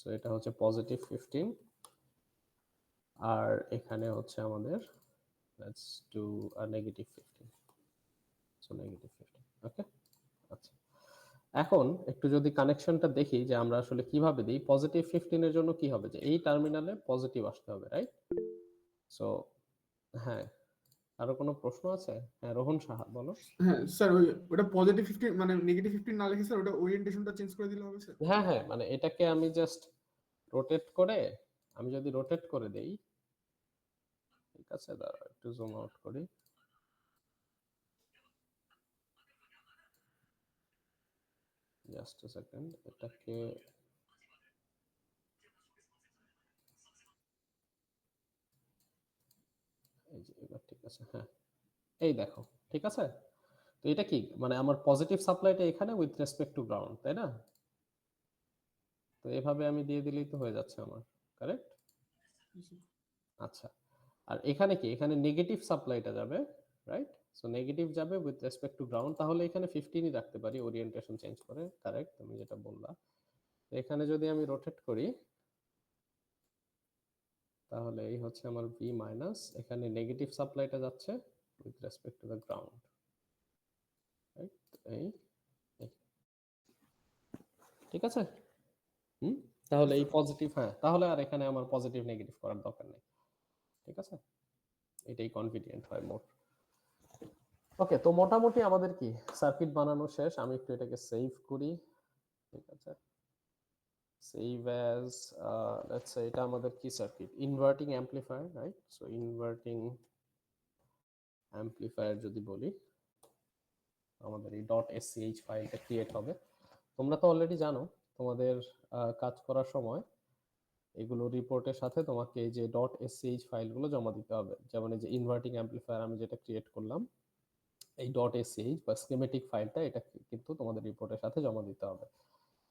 So এটা হচ্ছে positive 15 আর এখানে হচ্ছে আমাদের let's do a negative 15 so negative 15 ওকে আচ্ছা এখন একটু যদি কানেকশনটা দেখি যে আমরা আসলে কিভাবে দিই পজিটিভ 15 এর জন্য কি হবে যে এই টার্মিনালে পজিটিভ আসতে হবে রাইট সো হ্যাঁ আরো কোনো প্রশ্ন আছে হ্যাঁ রোহন সাহা বলো হ্যাঁ স্যার, ওটা পজিটিভ 15 মানে নেগেটিভ 15 না লিখে স্যার ওটা ওরিয়েন্টেশনটা চেঞ্জ করে দিলে হবে স্যার? হ্যাঁ হ্যাঁ মানে এটাকে আমি জাস্ট রোটেট করে আমি যদি রোটেট করে দেই ঠিক আছে দাঁড়াও একটু জুম আউট করি জাস্ট আ সেকেন্ড এটাকে এই যে এবার ঠিক আছে হ্যাঁ এই দেখো ঠিক আছে তো এটা কি মানে আমার পজিটিভ সাপ্লাইটা এখানে উইথ রেসপেক্ট টু গ্রাউন্ড তাই না তো এভাবে আমি দিয়ে দিলেই তো হয়ে যাচ্ছে আমার কারেক্ট আচ্ছা আর এখানে কি এখানে নেগেটিভ সাপ্লাইটা যাবে রাইট সো নেগেটিভ যাবে উইথ রেসপেক্ট টু গ্রাউন্ড তাহলে এখানে 15ই রাখতে পারি ওরিয়েন্টেশন চেঞ্জ করে কারেক্ট তুমি যেটা বললা এখানে যদি আমি রোটেট করি তাহলে এই হচ্ছে আমার ভি মাইনাস এখানে নেগেটিভ সাপ্লাইটা যাচ্ছে with respect to the ground right এই ঠিক আছে হুম তাহলে এই পজিটিভ হ্যাঁ তাহলে আর এখানে আমার পজিটিভ নেগেটিভ করার দরকার নেই ঠিক আছে এটাই কনভিনিয়েন্ট হয় মোট ওকে তো মোটামুটি আমাদের কি সার্কিট বানানো শেষ আমি একটু এটাকে সেভ করি ঠিক আছে সেভ অ্যাজ লেটস সে এটা আমাদের কি circuit inverting amplifier right so inverting amplifier যদি বলি আমাদের এই ডট এসসিএইচ ফাইলটা ক্রিয়েট হবে তোমরা তো অলরেডি জানো তোমাদের কাজ করার সময় এগুলো রিপোর্টের সাথে তোমাকে এই যে ডট এসসিএইচ ফাইলগুলো জমা দিতে হবে যেমন এই যে ইনভার্টিং অ্যাম্পলিফায়ার আমি যেটা ক্রিয়েট করলাম এই ডট এসসিএইচ বা স্কিমেটিক ফাইলটা এটা কিন্তু তোমাদের রিপোর্টের সাথে জমা দিতে হবে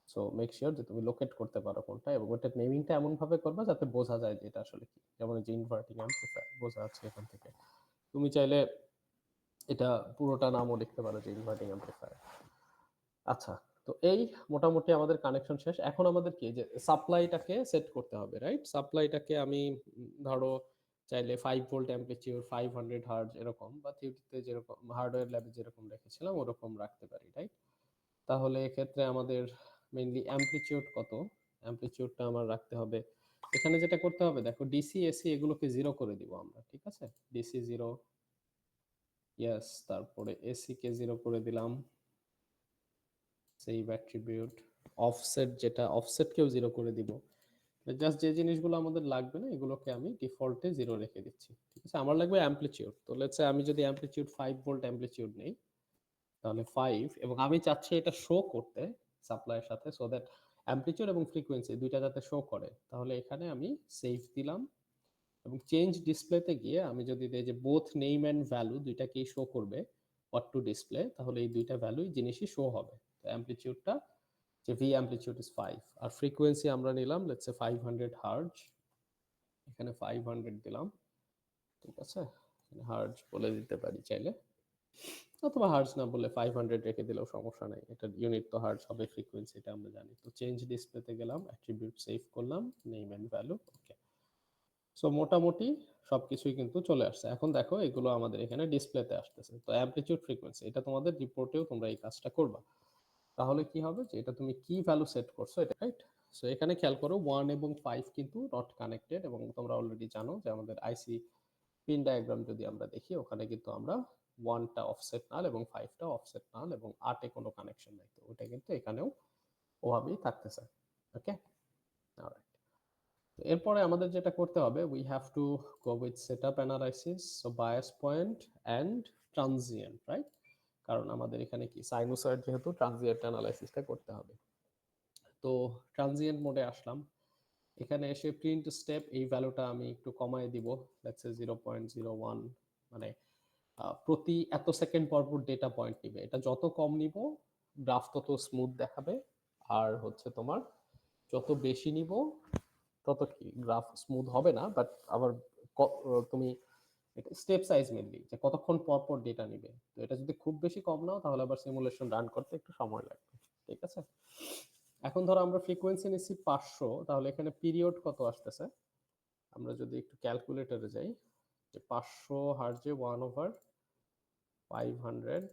সো মেক শিওর যে তুমি লোকেট করতে পারো কোনটা এবং ওটার নেমিংটা এমন ভাবে করবা যাতে বোঝা যায় যে এটা আসলে কি যেমন এই যে ইনভার্টিং অ্যাম্পলিফায়ার বোঝা যাচ্ছে এখান থেকে তুমি চাইলে এটা পুরোটা নামও লিখতে পারো যে ইনভার্টিং অ্যাম্পলিফায়ার আচ্ছা তো এই মোটামুটি আমাদের কানেকশন শেষ এখন আমাদের কি যে সাপ্লাইটাকে সেট করতে হবে রাইট সাপ্লাইটাকে আমি ধরো চাইলে 5 ভোল্ট অ্যাম্পলিটিউড 500 হার্জ এরকম বা থিওরিতে যেরকম হার্ডওয়্যার ল্যাবে যেরকম রেখেছিলাম ওরকম রাখতে পারি রাইট তাহলে এক্ষেত্রে আমাদের মেইনলি অ্যাম্পলিটিউড কত অ্যাম্পলিটিউডটা আমার রাখতে হবে এখানে যেটা করতে হবে দেখো ডিসি এসি এগুলোকে জিরো করে দিব আমরা ঠিক আছে ডিসি জিরো ইয়েস তারপরে এসি কে জিরো করে দিলাম সেভ অ্যাট্রিবিউট অফসেট যেটা অফসেটকেও জিরো করে দিব জাস্ট যে জিনিসগুলো আমাদের লাগবে না এগুলোকে আমি ডিফল্টে জিরো রেখে দিচ্ছি ঠিক আছে আমার লাগবে অ্যাম্পলিটিউড তো লেটস সে আমি যদি অ্যাম্পলিটিউড 5 ভোল্ট অ্যাম্পলিটিউড নেই তাহলে 5 এবং আমি চাচ্ছি এটা শো করতে সাপ্লাইয়ের সাথে সো দ্যাট অ্যাম্পলিটিউড এবং ফ্রিকোয়েন্সি দুইটা যাতে শো করে তাহলে এখানে আমি সেভ দিলাম এবং চেঞ্জ ডিসপ্লেতে গিয়ে আমি যদি দেই যে বোথ নেম এন্ড ভ্যালু দুইটাকেই শো করবে হোয়াট টু ডিসপ্লে তাহলে এই দুইটা ভ্যালুই জিনিসই শো হবে তো অ্যাম্পলিটিউডটা যে ভি অ্যাম্পলিটিউড ইজ 5 আর ফ্রিকোয়েন্সি আমরা নিলাম লেটস সে 500 হার্জ এখানে 500 দিলাম ঠিক আছে হার্জ বলে দিতে পারি চাইলে অথবা হার্জ না বলে 500 রেখে দিলেও সমস্যা নাই এটা ইউনিট তো হার্জ হবে ফ্রিকোয়েন্সি এটা আমরা জানি তো চেঞ্জ ডিসপ্লেতে গেলাম অ্যাট্রিবিউট সেভ করলাম name and value okay so মোটামুটি সবকিছুই কিন্তু চলে আসছে এখন দেখো এগুলো আমাদের এখানে ডিসপ্লেতে আসতেছে তো অ্যামপ্লিটিউড ফ্রিকোয়েন্সি এটা তোমাদের রিপোর্টেও তোমরা এই কাজটা করবা তাহলে কি হবে যে এটা তুমি কি ভ্যালু সেট করছো এটা রাইট সো এখানে খেয়াল করো 1 এবং 5 কিন্তু নট কানেক্টেড এবং তোমরা অলরেডি জানো যে আমাদের আইসি পিন ডায়াগ্রাম যদি আমরা দেখি ওখানে কিন্তু আমরা 1টা অফসেট নাল এবং 5টা অফসেট নাল এবং 8 এ কোনো কানেকশন নাই তো ওটা কিন্তু এখানেও ওভাবেই থাকতেছে ওকে অলরাইট এরপরে আমাদের যেটা করতে হবে we have to go with setup analysis so bias point and transient right কারণ আমাদের এখানে কি সাইনোসয়েড যেহেতু ট্রানজিয়েন্ট অ্যানালাইসিসটা করতে হবে তো ট্রানজিয়েন্ট মোডে আসলাম এখানে এসে প্রিন্ট স্টেপ এই ভ্যালুটা আমি একটু কমায় দিব লেটস সে 0.01 মানে প্রতি এত সেকেন্ড পর পর ডেটা পয়েন্ট নিবে এটা যত কম নিব গ্রাফ তত স্মুথ দেখাবে আর হচ্ছে তোমার যত বেশি নিব তত কি গ্রাফ স্মুথ হবে না বাট আবার তুমি স্টেপ সাইজ মেনলি যে কতক্ষণ পর পর ডেটা নিবে তো এটা যদি খুব বেশি কম নাও তাহলে আবার সিমুলেশন রান করতে একটু সময় লাগবে ঠিক আছে এখন ধরো আমরা ফ্রিকোয়েন্সি নিচ্ছি 500, তাহলে এখানে পিরিয়ড কত আসতেছে? আমরা যদি একটু ক্যালকুলেটরে যাই, যে 500 হার্জে 1/500,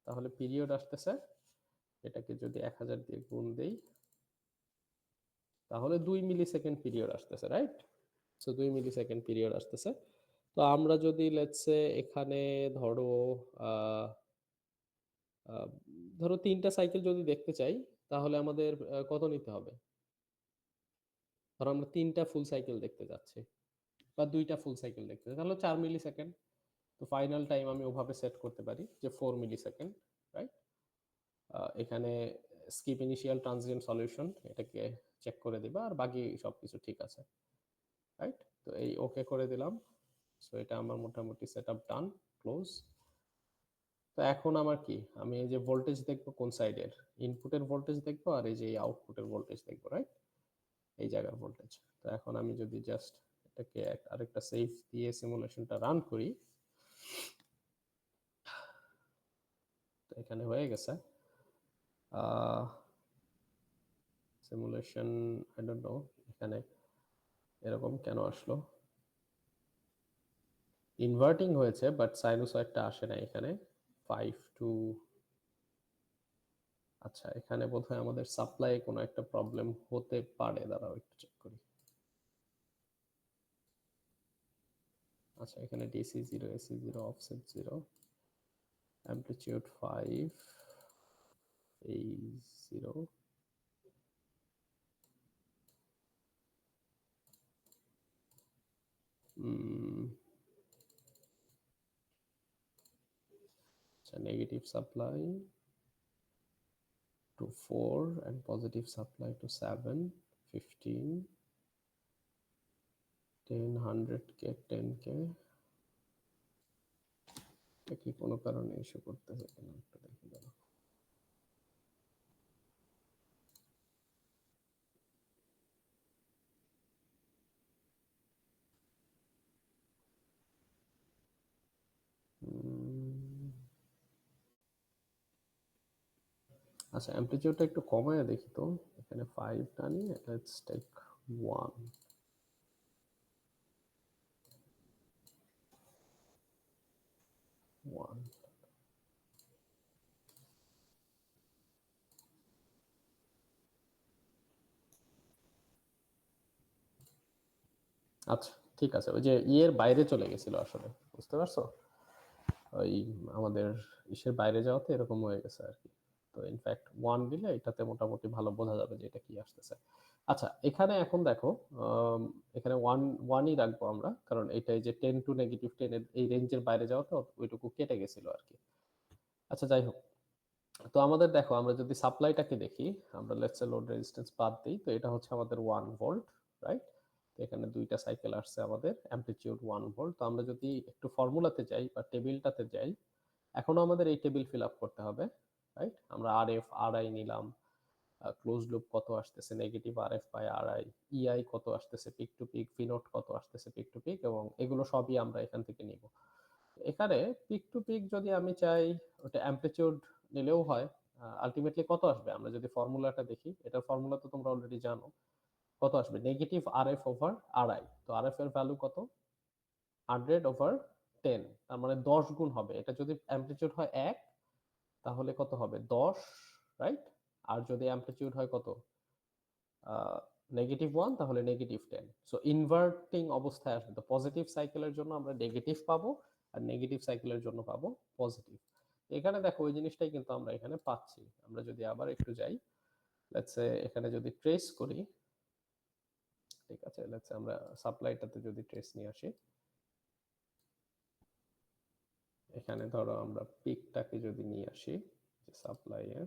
তাহলে পিরিয়ড আসতেছে, এটাকে যদি 1000 দিয়ে গুণ দেই তাহলে 2 মিলি সেকেন্ড পিরিয়ড আসতেছে, রাইট? সো 2 মিলি সেকেন্ড পিরিয়ড আসতেছে। তো আমরা যদি লেটস সে এখানে ধরো আহ, আহ, ধরো 3টা সাইকেল যদি দেখতে চাই, তাহলে আমাদের কত নিতে হবে? ধরো আমরা 3টা ফুল সাইকেল দেখতে যাচ্ছি বা 2টা ফুল সাইকেল দেখতে চাই, তাহলে 4 মিলি সেকেন্ড। তো ফাইনাল টাইম আমি ওভাবে সেট করতে পারি যে 4 মিলি সেকেন্ড, রাইট? এখানে স্কিপ ইনিশিয়াল ট্রানজিয়েন্ট সলিউশন, এটাকে চেক করে দিবা, আর বাকি সবকিছু ঠিক আছে, রাইট? তো এই ওকে করে দিলাম। সো এটা আমার মোটামুটি সেট আপ ডান, ক্লোজ। তো এখন আমার কি, আমি এই যে ভোল্টেজ দেখবো কোন সাইডের, ইনপুটের ভোল্টেজ দেখবো আর এই যে আউটপুটের ভোল্টেজ দেখবো, রাইট? এই জায়গার ভোল্টেজ। তো এখন আমি যদি জাস্ট এটাকে আরেকটা সেভ দিয়ে সিমুলেশনটা রান করি, তো এখানে হয়ে গেছে সিমুলেশন। আই ডোন্ট নো এখানে এরকম কেন আসলো, ইনভার্টিং হয়েছে বাট সাইনুসয়েডটা আসে না এখানে। 5 টু, আচ্ছা এখানে বোধহয় আমাদের সাপ্লাই কোনো একটা প্রবলেম হতে পারে, দাঁড়াও একটু চেক করি। আচ্ছা এখানে DC 0, AC 0, offset 0, amplitude 5, phase 0। আচ্ছা negative supply to 4 and positive supply to 7, 15, 10, 100K, 10K। এটা কি কোনো কারণে ইস্যু করতেছে কিনা একটু দেখি দাঁড়াও। আচ্ছা অ্যামপ্লিটিউডটা একটু কমায় দেখি তো, এখানে 5 টানি, লেটস টেক 1, 1। আচ্ছা ঠিক আছে, ওই যে ইয়ের বাইরে চলে গেছিল আসলে, বুঝতে পারছো? ওই আমাদের ইসের বাইরে যাওয়াতে এরকম হয়ে গেছে আর কি। তো ইনফ্যাক্ট 1 দিলে এটাতে মোটামুটি ভালো বোঝা যাবে যে এটা কি আসতেছে। আচ্ছা এখানে এখন দেখো, এখানে 1ই রাখবো আমরা, কারণ এটাই যে 10 টু -10 এর এই রেঞ্জের বাইরে যাওয়াতে ওইটুকু কেটে গেছিল আর কি। আচ্ছা যাই হোক, তো আমাদের দেখো আমরা যদি সাপ্লাইটাকে দেখি, আমরা লেটস সে লোড রেজিস্ট্যান্স বাদ দিই, তো এটা হচ্ছে আমাদের 1 ভোল্ট, রাইট? তো এখানে 2টা সাইকেল আসছে আমাদের, অ্যামপ্লিটিউড 1 ভোল্ট। তো আমরা যদি একটু ফর্মুলাতে যাই বা টেবিলটাতে যাই, এখনো আমাদের এই টেবিল ফিল আপ করতে হবে, রাইট? আমরা আর এফ আর আই নিলাম, ক্লোজ লুপ কত আসতেছে negative R F by R I, e i কত আসতেছে পিক টু পিক, ভিনোট কত আসতেছে পিক টু পিক, এবং এগুলো সবই আমরা এখান থেকে নিব। এখানে পিক টু পিক যদি আমি চাই, ওটা অ্যামপ্লিটিউড নিলেও হয়। আলটিমেটলি কত আসবে আমরা যদি ফর্মুলাটা দেখি, এটার ফর্মুলা তো তোমরা অলরেডি জানো, কত আসবে negative R F over R I. তো আর এফ এর ভ্যালু কত? 100/10, তার মানে 10 গুণ হবে। এটা যদি অ্যামপ্লিটিউড হয় 1, তাহলে কত হবে? 10, রাইট? আর যদি অ্যামপ্লিটিউড হয় কত, -1, তাহলে -10। সো ইনভার্টিং অবস্থায় আসবে, তো পজিটিভ সাইকেলের জন্য আমরা নেগেটিভ পাবো, আর নেগেটিভ সাইকেলের জন্য পাবো পজিটিভ। এখানে দেখো ওই জিনিসটাই কিন্তু আমরা এখানে পাচ্ছি। আমরা যদি আবার একটু যাই, লেটস সে এখানে যদি ট্রেস করি, ঠিক আছে, লেটস সে আমরা সাপ্লাইটাতে যদি ট্রেস নিয়ে আসি, এখানে ধরো আমরা পিকটাকে যদি নিয়ে আসি, যে সাপ্লাই এর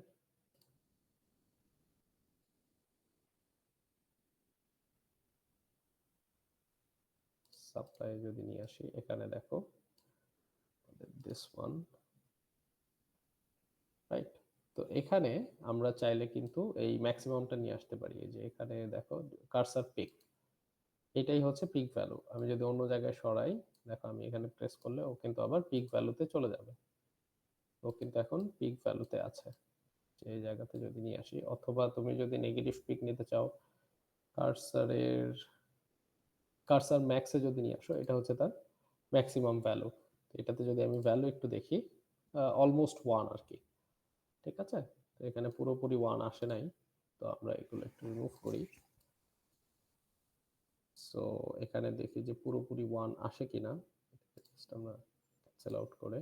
সাপ্লাই যদি নিয়ে আসি, এখানে দেখো দিস ওয়ান, রাইট? তো এখানে আমরা চাইলে কিন্তু এই ম্যাক্সিমামটা নিয়ে আসতে পারি। এই যে এখানে দেখো কার্সার পিক, এটাই হচ্ছে পিক ভ্যালু। আমি যদি অন্য জায়গায় সরাই, দেখো আমি এখানে প্রেস করলে ও কিন্তু আবার পিক ভ্যালুতে চলে যাবে, ও কিন্তু এখন পিক ভ্যালুতে আছে। এই জায়গাতে যদি নিয়ে আসি, অথবা তুমি যদি নেগেটিভ পিক নিতে চাও কার্সার ম্যাক্সে যদি নিয়ে আসো, এটা হচ্ছে তার ম্যাক্সিমাম ভ্যালু। এটাতে যদি আমি ভ্যালু একটু দেখি, অলমোস্ট 1 আর কি। ঠিক আছে, তো এখানে পুরোপুরি 1 আসে নাই, তো আমরা এগুলো একটু রিমুভ করি। সো এখানে দেখি যে পুরোপুরি 1 আসে কিনা, আমরা ক্যান্সেল আউট করে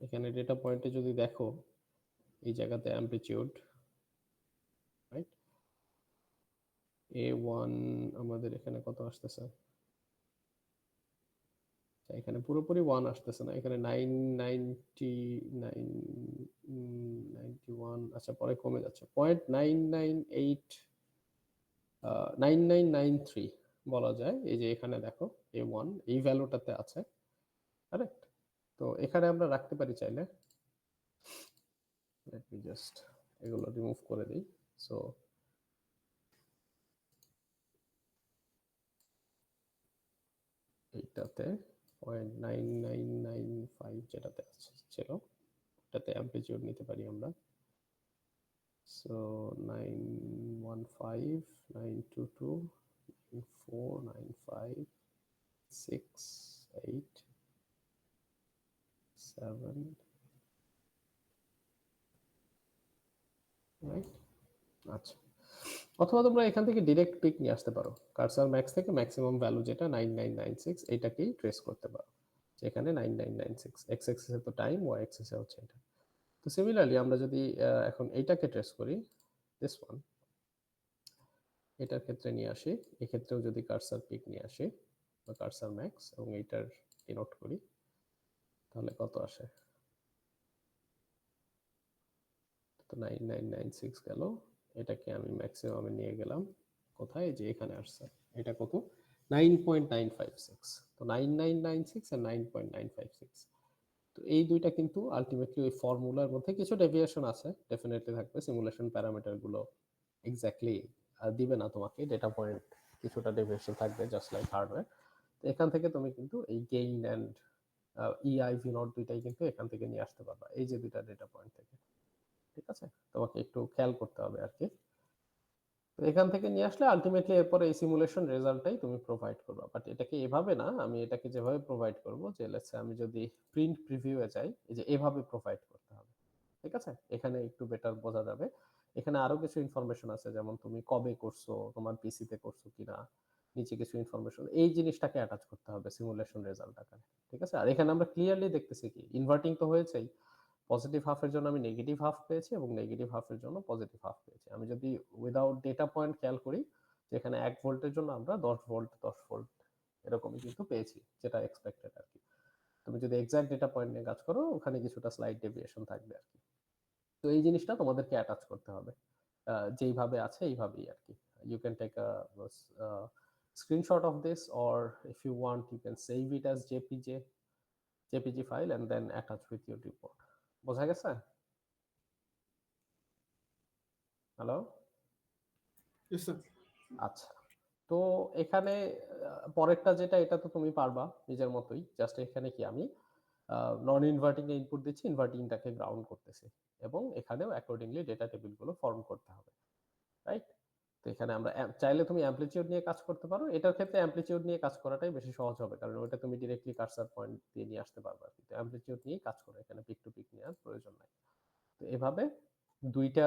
এখানে ডেটা পয়েন্টে যদি দেখো এই জায়গাতে অ্যামপ্লিটিউড, রাইট, A1 আমাদের এখানে কত আসতেছে, এখানে পুরোপুরি 1 আসতেছে না, এখানে 999 91, আচ্ছা পরে কমে যাচ্ছে 0.998 9993 বলা যায়। এই যে এখানে দেখো A1 এই ভ্যালুটাতে আছে, কারেক্ট। তো এখানে আমরা রাখতে পারি চাইলে, লেট মি জাস্ট এগুলো রিমুভ করে দিই। সো এইটাতে 0.9995 যেটাতে ছিল ওটাতে অ্যামপ্লিটিউড নিতে পারি আমরা। So 915 922 9495 68 7, right. আচ্ছা, অথবা তোমরা এখান থেকে ডিরেক্ট পিক নিয়ে আসতে পারো, কার্সার ম্যাক্স থেকে ম্যাক্সিমাম ভ্যালু যেটা 9996 এইটাকেই ট্রেস করতে পারো, যেখানে 9996 এক্স এক্সিসে তো টাইম, ওয়াই এক্সিসে হচ্ছে এটা। তো সিমিলারলি আমরা যদি এখন এইটাকে ট্রেস করি, দিস ওয়ান, এটার ক্ষেত্রে নিয়ে আসি, এক্ষেত্রেও যদি কার্সার পিক নিয়ে আসি বা কার্সার ম্যাক্স এবং এইটার ডিনোট করি, তাহলে কত আসে, তো 9996 গেল। এটাকে আমি ম্যাক্সিমামে নিয়ে গেলাম, কোথায়, যে এখানে আসছে, এটা কত, 9.956। তো 9996 আর 9.956, তো এই দুইটা কিন্তু আলটিমেটলি ওই ফর্মুলার মধ্যে কিছু ডেভিয়েশন আছে, ডেফিনেটলি থাকবে, সিমুলেশন প্যারামিটার গুলো এক্স্যাক্টলি দিবে না তোমাকে, ডেটা পয়েন্ট কিছুটা ডেভিয়েশন থাকবে, জাস্ট লাইক হার্ডওয়্যার। তো এখান থেকে তুমি কিন্তু এই gain and EI V naught দুইটাই কিন্তু এখান থেকে নিয়ে আসতে পারবা, এই যে দুইটা ডেটা পয়েন্ট থেকে। ঠিক আছে, তোমাকে একটু খেয়াল করতে হবে আর কি। তো এখান থেকে নিয়ে আসলে আলটিমেটলি এরপরে এই সিমুলেশন রেজাল্টটাই তুমি প্রোভাইড করবা, বাট এটাকে এভাবে না, আমি এটাকে যেভাবে প্রোভাইড করব, যে লেটস আমি যদি প্রিন্ট প্রিভিউয়ে যাই, এই যে এভাবে প্রোভাইড করতে হবে। ঠিক আছে, এখানে একটু বেটার বোঝা যাবে। এখানে আরো কিছু ইনফরমেশন আছে, যেমন তুমি কবে করছো, তোমার পিসিতে করছো কিনা, নিচে কিছু ইনফরমেশন, এই জিনিসটাকে অ্যাটাচ করতে হবে সিমুলেশন রেজাল্ট আকারে। ঠিক আছে, আর এখানে আমরা ক্লিয়ারলি দেখতেছি কি ইনভার্টিং তো হয়েছেই, পজিটিভ হাফের জন্য আমি নেগেটিভ হাফ পেয়েছি এবং নেগেটিভ হাফের জন্য পজিটিভ হাফ পেয়েছি। আমি যদি উইদাউট ডেটা পয়েন্ট খেয়াল করি, যেখানে 1 ভোল্টের জন্য আমরা 10 ভোল্ট এরকমই কিন্তু পেয়েছি, যেটা এক্সপেক্টেড আর কি। তুমি যদি এক্সাক্ট ডেটা পয়েন্ট নিয়ে কাজ করো, ওখানে কিছুটা স্লাইড ডেভিয়েশন থাকবে আর কি। তো এই জিনিসটা তোমাদেরকে অ্যাটাচ করতে হবে, যেইভাবে আছে এইভাবেই আর কি। You can take a screenshot of this, or if you want you can save it as jpg file and then attach with your report. বোঝা গেছে? হ্যালো? Yes, sir. আচ্ছা, তো এখানে পরেরটা যেটা, এটা তো তুমি পারবা নিজের মতোই, জাস্ট এখানে কি আমি নন ইনভার্টিং এ ইনপুট দিচ্ছি, ইনভার্টিংটাকে গ্রাউন্ড করতেছি, এবং এখানেও অ্যাকর্ডিংলি ডেটা টেবিলগুলো ফর্ম করতে হবে, রাইট। তো এখানে আমরা চাইলে তুমি অ্যামপ্লিটিউড নিয়ে কাজ করতে পারো, এটার ক্ষেত্রে অ্যামপ্লিটিউড নিয়ে কাজ করাটাই বেশি সহজ হবে, কারণ ওটা তুমি ডিরেক্টলি কার্সার পয়েন্ট দিয়ে নিয়ে আসতে পারবা, কিন্তু অ্যামপ্লিটিউড নিয়ে কাজ করো, এখানে পিক টু পিক নেওয়ার প্রয়োজন নাই। তো এভাবে দুইটা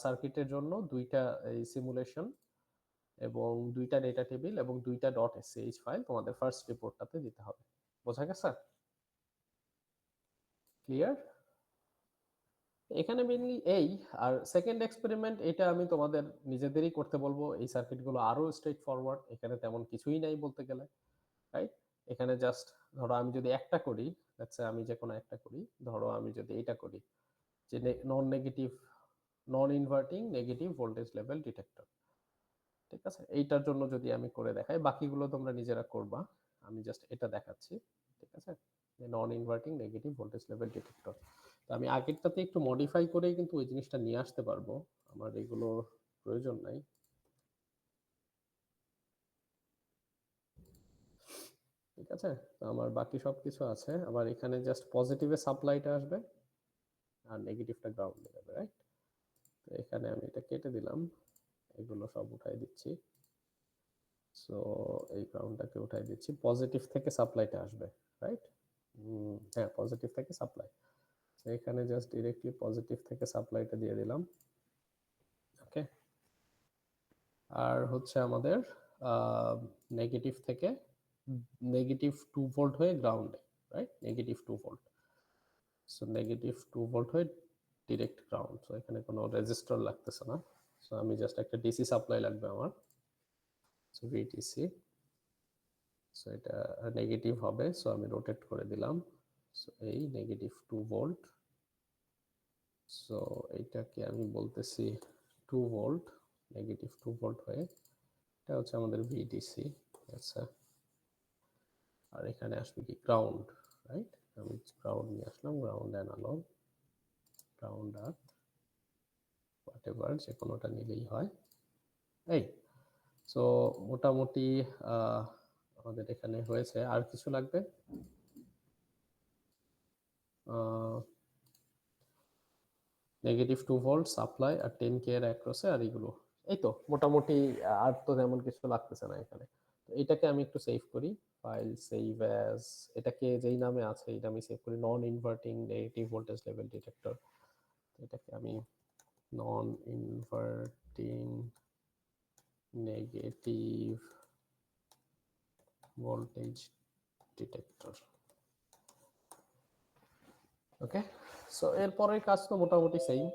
সার্কিটের জন্য দুইটা এই সিমুলেশন এবং দুইটা ডেটা টেবিল এবং দুইটা ডট এসসিএইচ ফাইল তোমাদের ফার্স্ট রিপোর্টটাতে দিতে হবে। বোঝা গেছে? ক্লিয়ার? এখানে মেইনলি এই, আর সেকেন্ড এক্সপেরিমেন্ট এটা আমি তোমাদের নিজেদেরই করতে বলবো, এই সার্কিটগুলো আরো স্ট্রেট ফরওয়ার্ড, এখানে তেমন কিছুই নাই বলতে গেলে, রাইট। এখানে জাস্ট ধরো আমি যদি একটা করি, লেটস সে আমি যে কোনো একটা করি, ধরো আমি যদি এটা করি, যে non inverting negative voltage level detector. ঠিক আছে, এইটার জন্য যদি আমি করে দেখাই, বাকিগুলো তোমরা নিজেরা করবা, আমি জাস্ট এটা দেখাচ্ছি। ঠিক আছে, non inverting negative voltage level detector. তো আমি আগেরটাতে একটু মডিফাই করেই কিন্তু ওই জিনিসটা নিয়ে আসতে পারবো, আমার এগুলো প্রয়োজন নাই। ঠিক আছে, তো আমার বাকি সবকিছু আছে, আবার এখানে জাস্ট পজিটিভে সাপ্লাইটা আসবে, আর নেগেটিভটা গ্রাউন্ডে যাবে, রাইট? তো এখানে আমি এটা কেটে দিলাম, এগুলো সব উঠাই দিচ্ছি। সো এই গ্রাউন্ডটাকে উঠাই দিচ্ছি, পজিটিভ থেকে সাপ্লাইটা আসবে, রাইট? হ্যাঁ, পজিটিভ থেকে সাপ্লাই। তো এখানে জাস্ট ডিরেক্টলি পজিটিভ থেকে সাপ্লাইটা দিয়ে দিলাম, ওকে। আর হচ্ছে আমাদের নেগেটিভ থেকে নেগেটিভ 2 ভোল্ট হয়ে গ্রাউন্ডে, right? Negative 2 volt. So negative 2 volt হয়ে ডিরেক্ট গ্রাউন্ড। সো এখানে কোনো রেজিস্টার লাগতেছে না। সো আমি জাস্ট একটা ডিসি সাপ্লাই লাগবে আমার। সো ভিটিসি, সো এটা নেগেটিভ হবে, সো আমি রোটেট করে দিলাম। সো এই নেগেটিভ 2 ভোল্ট, সো এইটাকে আমি বলতেছি 2 ভোল্ট, নেগেটিভ 2 ভোল্ট হয়ে এটা হচ্ছে আমাদের ভিডিসি। আচ্ছা, আর এখানে আসবে কি গ্রাউন্ড, রাইট? আমি গ্রাউন্ড নিয়ে আসলাম, গ্রাউন্ড অ্যানালগ, গ্রাউন্ড আর্থ, হোয়াটএভার, যে কোনোটা নিলেই হয়। এই সো মোটামুটি আমাদের এখানে হয়েছে। আর কিছু লাগবে? নেগেটিভ 2 ভোল্ট সাপ্লাই আর 10K এর অ্যাক্রসে, আর এগুলো এই তো মোটামুটি। আর তো তেমন কিছু লাগতেছে না এখানে। তো এটাকে আমি একটু সেভ করি, ফাইল সেভ অ্যাজ, এটাকে যেই নামে আছে এই নামে সেভ করি, non inverting negative voltage level detector. এটাকে আমি non inverting negative voltage detector, okay. So এরপরের কাজ তো মোটামুটি সেম।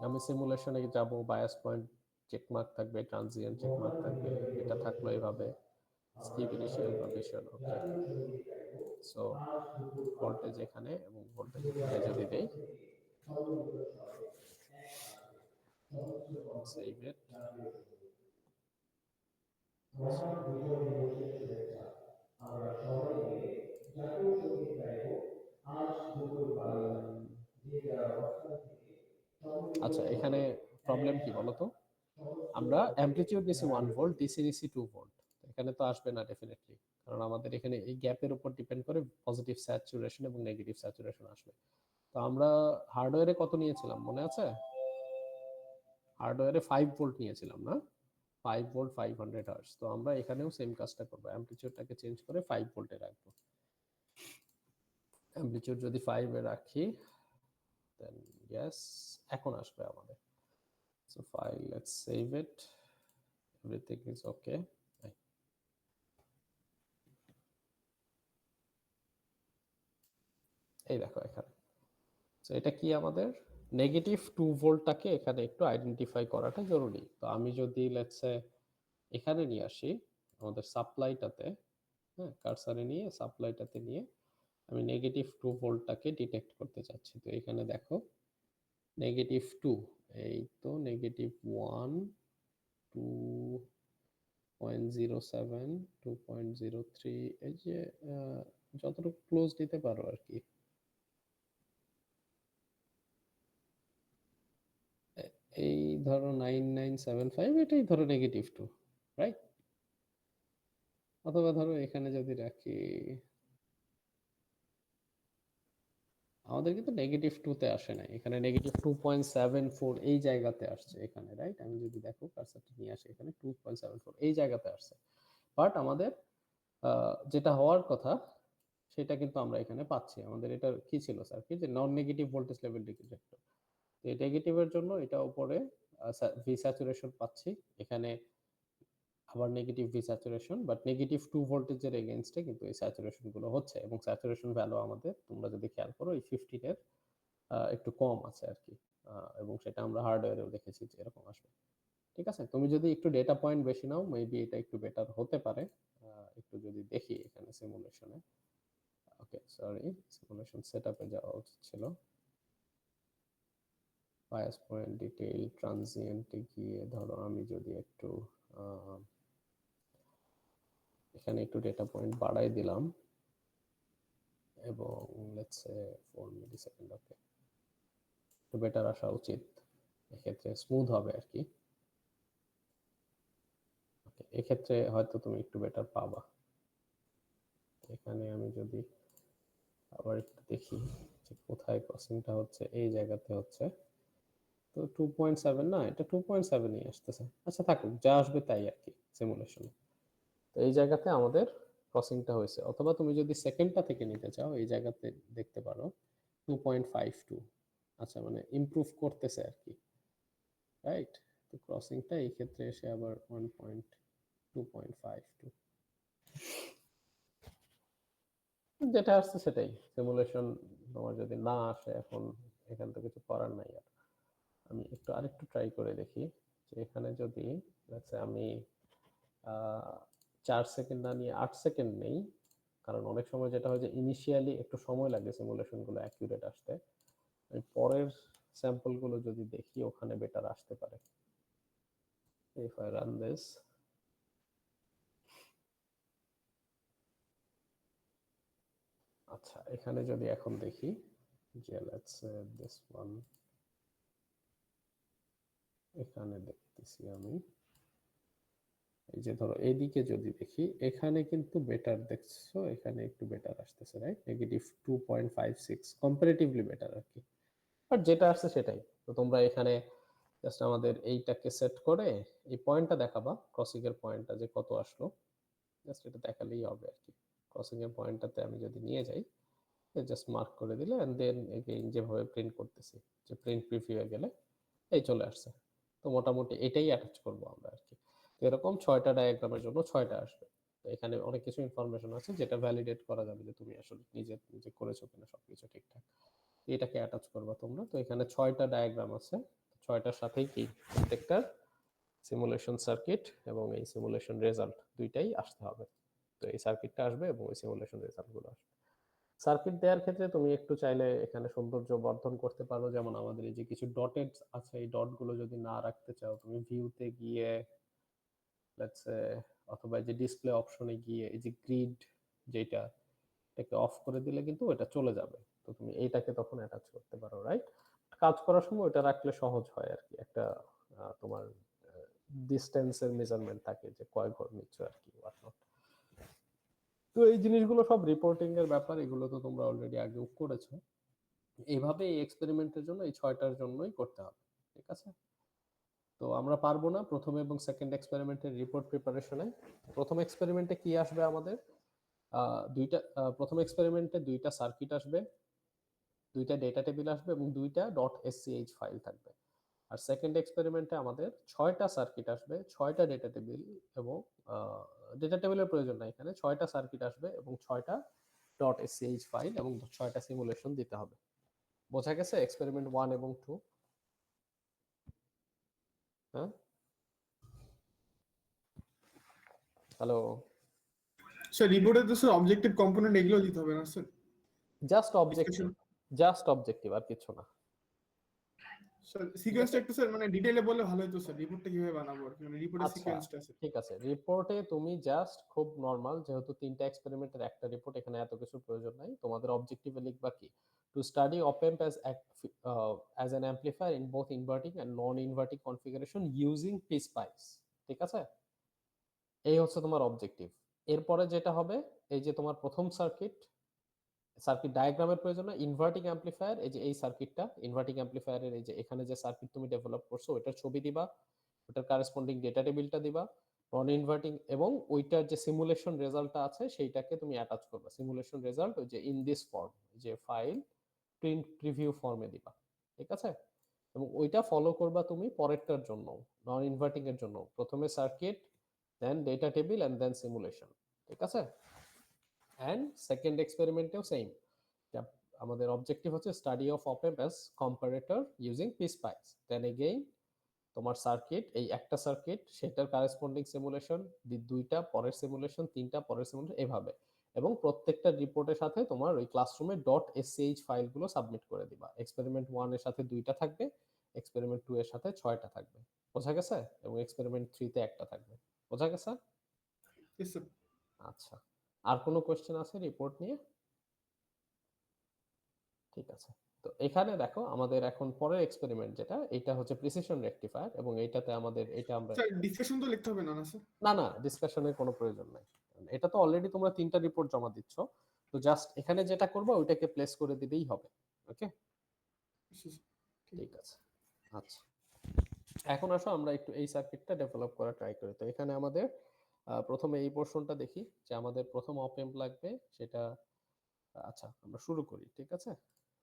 আমি সিমুলেশনে যাব, বায়াস পয়েন্ট চেকমার্ক থাকবে, ট্রানজিয়েন্ট চেকমার্ক থাকবে, এটা থাকলো এইভাবে, skip initial condition, okay. So voltage এখানে এবং ভোল্টেজ এখানে যদি দেই, সেভ ইট। আচ্ছা, এখানে প্রবলেম কি বলতো? আমরা অ্যামপ্লিটিউড নিছি 1 ভোল্ট, ডিসি নিছি 2 ভোল্ট। এখানে তো আসবে না ডেফিনেটলি, কারণ আমাদের এখানে এই গ্যাপের উপর ডিপেন্ড করে পজিটিভ স্যাচুরেশন এবং নেগেটিভ স্যাচুরেশন আসবে। তো আমরা হার্ডওয়্যারে কত নিয়েছিলাম মনে আছে? হার্ডওয়্যারে 5 ভোল্ট নিয়েছিলাম না? 5 ভোল্ট 500 হার্টজ। তো আমরা এখানেও সেম কাজটা করব, অ্যামপ্লিটিউডটাকে চেঞ্জ করে 5 ভোল্টে রাখবো। অ্যামপ্লিটিউড যদি 5 এ রাখি, দেন ইয়েস, এখন আসবে আমাদের। So file, let's save it, everything is okay. এই দেখো এখানে। সো এটা কি আমাদের নেগেটিভ 2 ভোল্টটাকে এখানে একটু আইডেন্টিফাই করাটা জরুরি। তো আমি যদি লেটস সে এখানে নিয়ে আসি আমাদের সাপ্লাইটাতে, হ্যাঁ, কারসারে নিয়ে সাপ্লাইটাতে নিয়ে আমি নেগেটিভ 2 ভোল্টটাকে ডিটেক্ট করতে চাচ্ছি। তো এখানে দেখো নেগেটিভ 2, এই তো নেগেটিভ 1, 2.07, 2.03, এই যে যতটুকু ক্লোজ দিতে পারো আর কি। এই ধরো 9975, এটাই ধরো নেগেটিভ 2, রাইট? অথবা ধরো এখানে যদি রাখি, আমাদের কিন্তু নেগেটিভ 2 তে আসে নাই, এখানে নেগেটিভ 2.74 এই জায়গাতে আসছে এখানে, রাইট? আমি যদি দেখো কার্সারটা নিয়ে আসি, এখানে 2.74 এই জায়গাতে আসছে। বাট আমাদের যেটা হওয়ার কথা সেটা কিন্তু আমরা এখানে পাচ্ছি। আমাদের এটা কি ছিল স্যার, কি যে non negative voltage level detector. এই নেগেটিভের জন্য এটা উপরে ভি স্যাচুরেশন পাচ্ছি, এখানে আবার negative V saturation, but negative 2 ভোল্টেজের এগেইনস্টে কিন্তু এই স্যাচুরেশন গুলো হচ্ছে, এবং স্যাচুরেশন ভ্যালু আমাদের তোমরা যদি খেয়াল করো এই 15 এর একটু কম আছে আর কি। এবং সেটা আমরা হার্ডওয়্যারেও দেখেছি যে এরকম আসবে। ঠিক আছে, তুমি যদি একটু ডেটা পয়েন্ট বেশি নাও মেবি এটা একটু বেটার হতে পারে। একটু যদি দেখি এখানে সিমুলেশনে, ওকে সরি, সিমুলেশন সেটআপে যাওয়া উচিত ছিল। বায়াস পয়েন্ট ডিটেইল ট্রানজিয়েন্টে গিয়ে ধরো আমি যদি একটু এখানে একটু ডেটা পয়েন্ট বাড়াই দিলাম, এবং লেটস সে 4 মিলিসেকেন্ড, ওকে, একটু বেটার আসা উচিত, এক্ষেত্রে স্মুথ হবে আর কি। ওকে, এক্ষেত্রে হয়তো তুমি একটু বেটার পাবা। এখানে আমি যদি আবার একটু দেখি, কোথায় ক্রসিংটা হচ্ছে, এই জায়গাতে হচ্ছে। তো 2.7 না, এটা 2.7ই আসতেছে। আচ্ছা থাকুক, যা আসবে তাই আর কি সিমুলেশনে। তো এই জায়গাতে আমাদের ক্রসিংটা হয়েছে, অথবা তুমি যদি সেকেন্ডটা থেকে নিতে চাও এই জায়গাতে দেখতে পারো 2.52। আচ্ছা মানে ইমপ্রুভ করতেছে আর কি, রাইট? তো ক্রসিংটা এই ক্ষেত্রে এসে আবার 1.2.52, যেটা আসছে সেটাই সিমুলেশন। তোমার যদি না আসে এখন এখান থেকে কিছু করার নাই আর। আমি একটু আরেকটু ট্রাই করে দেখি যে এখানে যদি আমি 4 সেকেন্ড না নিয়ে 8 সেকেন্ড নেই, কারণ অনেক সময় যেটা হয় যে ইনিশিয়ালি একটু সময় লাগে সিমুলেশন গুলো অ্যাকিউরেট আসতে। আমি পরের স্যাম্পল গুলো যদি দেখি ওখানে বেটার আসতে পারে। ইফ আই রান দিস, আচ্ছা এখানে যদি এখন দেখি যে লেটস সে দিস ওয়ান, এখানে দেখতেছি আমি এই যে ধরো এদিকে যদি দেখি এখানে কিন্তু বেটার দেখছো, এখানে একটু বেটার আসতেছে, রাইট? -2.56 কম্পারেটিভলি বেটার আর কি। বাট যেটা আসছে সেটাই। তো তোমরা এখানে জাস্ট আমাদের এইটাকে সেট করে এই পয়েন্টটা দেখাবা, ক্রসিং এর পয়েন্টটা যে কত আসলো, জাস্ট এটা দেখালেই হবে আর কি। ক্রসিং এর পয়েন্টটাতে আমি যদি নিয়ে যাই, জাস্ট মার্ক করে দিলে এন্ড দেন এগেইন যেভাবে প্রিন্ট করতেছি, যে প্রিন্ট প্রিভিউ গেলে এই চলে আসছে। তো মোটামুটি এটাই অ্যাটাচ করবো আমরা আর কি। তো এরকম 6টা ডায়াগ্রামের জন্য 6টা আসবে। তো এখানে অনেক কিছু ইনফরমেশন আছে যেটা ভ্যালিডেট করা যাবে যে তুমি আসলে নিজে নিজে করেছো কিনা সবকিছু ঠিকঠাক। এটাকে অ্যাটাচ করবা তোমরা। তো এখানে 6টা ডায়াগ্রাম আছে, 6টার সাথেই কি প্রত্যেকটার সিমুলেশন সার্কিট এবং এই সিমুলেশন রেজাল্ট দুইটাই আসতে হবে। তো এই সার্কিটটা আসবে এবং এই সিমুলেশন রেজাল্টগুলো আসবে। সার্কিট দেওয়ার ক্ষেত্রে তুমি একটু চাইলে এখানে সৌন্দর্য বর্ধন করতে পারো, যেমন আমাদের এই যে কিছু ডটেড আছে, এই ডটগুলো যদি না রাখতে চাও তুমি ভিউতে গিয়ে লেটস সে, অথবা এই যে ডিসপ্লে অপশনে গিয়ে এই যে গ্রিড যেটা, এটাকে অফ করে দিলে কিন্তু এটা চলে যাবে। তো তুমি এইটাকে তখন অ্যাটাচ করতে পারো, রাইট? কাজ করার সময় এটা রাখলে সহজ হয় আর কি। একটা তোমার ডিস্টেন্সের মেজারমেন্ট থাকে যে কয় ঘর নিচ্ছ আর কি, হোয়াটনট। তো এই জিনিসগুলো সব রিপোর্টিং এর ব্যাপার, এগুলো তো তোমরা অলরেডি আগেও করেছো। এইভাবে এই এক্সপেরিমেন্টের জন্য এই 6টার জন্যই করতে হবে, ঠিক আছে? তো আমরা পারবো না প্রথম এবং সেকেন্ড এক্সপেরিমেন্টের রিপোর্ট প্রিপারেশনে। প্রথম এক্সপেরিমেন্টে কি আসবে আমাদের, প্রথম এক্সপেরিমেন্টে 2টা সার্কিট আসবে, 2টা ডেটা টেবিল আসবে এবং 2টা .sch ফাইল থাকবে। আর সেকেন্ড এক্সপেরিমেন্টে আমাদের 6টা সার্কিট আসবে, 6টা ডেটা টেবিল এবং ডেটা টেবিলের প্রয়োজন নাই এখানে, 6টা সার্কিট আসবে এবং 6টা .sch ফাইল এবং 6টা সিমুলেশন দিতে হবে। বোঝা গেছে এক্সপেরিমেন্ট 1 এবং 2? হ্যাঁ, হ্যালো? স্যার রিপোর্টে তো স্যার অবজেক্টিভ কম্পোনেন্ট এগুলো দিতে হবে না sir? Just discussion objective, just objective, আর কিছু না। স্যার ঠিক সিকোয়েন্সটা আছে, একটু স্যার মানে ডিটেইলে বললে ভালো হতো স্যার, রিপোর্টটা কিভাবে বানাবো আর কি, মানে রিপোর্টের আচ্ছা সিকোয়েন্সটা স্যার। ঠিক আছে। রিপোর্টে তুমি জাস্ট খুব নরমাল, যেহেতু 3টা এক্সপেরিমেন্টের একটা রিপোর্ট, এখানে এত কিছু প্রয়োজন নাই। তোমাদের অবজেক্টিভে লিখবা কি, to study op amp as an amplifier in both inverting and non inverting configuration using PSpice. ঠিক আছে, এই হচ্ছে তোমার অবজেক্টিভ। এরপরে যেটা হবে, এই যে তোমার প্রথম সার্কিট, সার্কিট ডায়াগ্রামের প্রয়োজন না, ইনভার্টিং অ্যাম্পলিফায়ার, এই যে এই সার্কিটটা ইনভার্টিং অ্যাম্পলিফায়ারের, এই যে এখানে যে সার্কিট তুমি ডেভেলপ করছো ওইটার ছবি দিবা, ওটার কারেসপন্ডিং ডেটা টেবিলটা দিবা, নন ইনভার্টিং, এবং ওইটার যে সিমুলেশন রেজাল্টটা আছে সেইটাকে তুমি অ্যাটাচ করবা। সিমুলেশন রেজাল্ট ওই যে ইন দিস ফর্ম, যে ফাইল প্রিন্ট প্রিভিউ ফর্মে দিবা, ঠিক আছে? এবং ওইটা ফলো করবা তুমি পরেরটার জন্য, নন ইনভার্টিং এর জন্য, প্রথমে circuit, then data table and then simulation, ঠিক আছে? এন্ড সেকেন্ড এক্সপেরিমেন্টেও সেম, আমাদের অবজেক্টিভ হচ্ছে study of op amp as comparator using PSpice, then again তোমার সার্কিট, এই একটা সার্কিট সেটার কারেসপন্ডিং সিমুলেশন, 2টা পরের সিমুলেশন, 3টা পরের সিমুলেশন, এভাবে। এবং প্রত্যেকটা রিপোর্টের সাথে তোমার ওই ক্লাসরুমে .sch ফাইলগুলো সাবমিট করে দিবা। এক্সপেরিমেন্ট 1 এর সাথে 2টা থাকবে, এক্সপেরিমেন্ট 2 এর সাথে 6টা থাকবে, বোঝা গেছে? এবং এক্সপেরিমেন্ট 3 তে একটা থাকবে, বোঝা গেছে? Yes sir. আচ্ছা, আর কোনো কোশ্চেন আছে রিপোর্ট নিয়ে? ঠিক আছে। তো এখানে দেখো আমাদের এখন পরের এক্সপেরিমেন্ট যেটা, এটা হচ্ছে প্রিসিশন রেকটিফায়ার, এবং এইটাতে আমাদের এটা আমরা, স্যার ডিসকাশন তো লিখতে হবে না না স্যার? না না, ডিসকাশনের কোনো প্রয়োজন নাই। এটা তো অলরেডি তোমরা 3টা রিপোর্ট জমা দিচ্ছ, তো জাস্ট এখানে যেটা করবে ওইটাকে প্লেস করে দিলেই হবে। ওকে, ঠিক ঠিক আছে। আচ্ছা, এখন আসো আমরা একটু এই সার্কিটটা ডেভেলপ করা ট্রাই করি। তো এখানে আমাদের প্রথমে এই পোর্শনটা দেখি যে আমাদের প্রথম অপ এম্প লাগবে সেটা। আচ্ছা, আমরা শুরু করি, ঠিক আছে।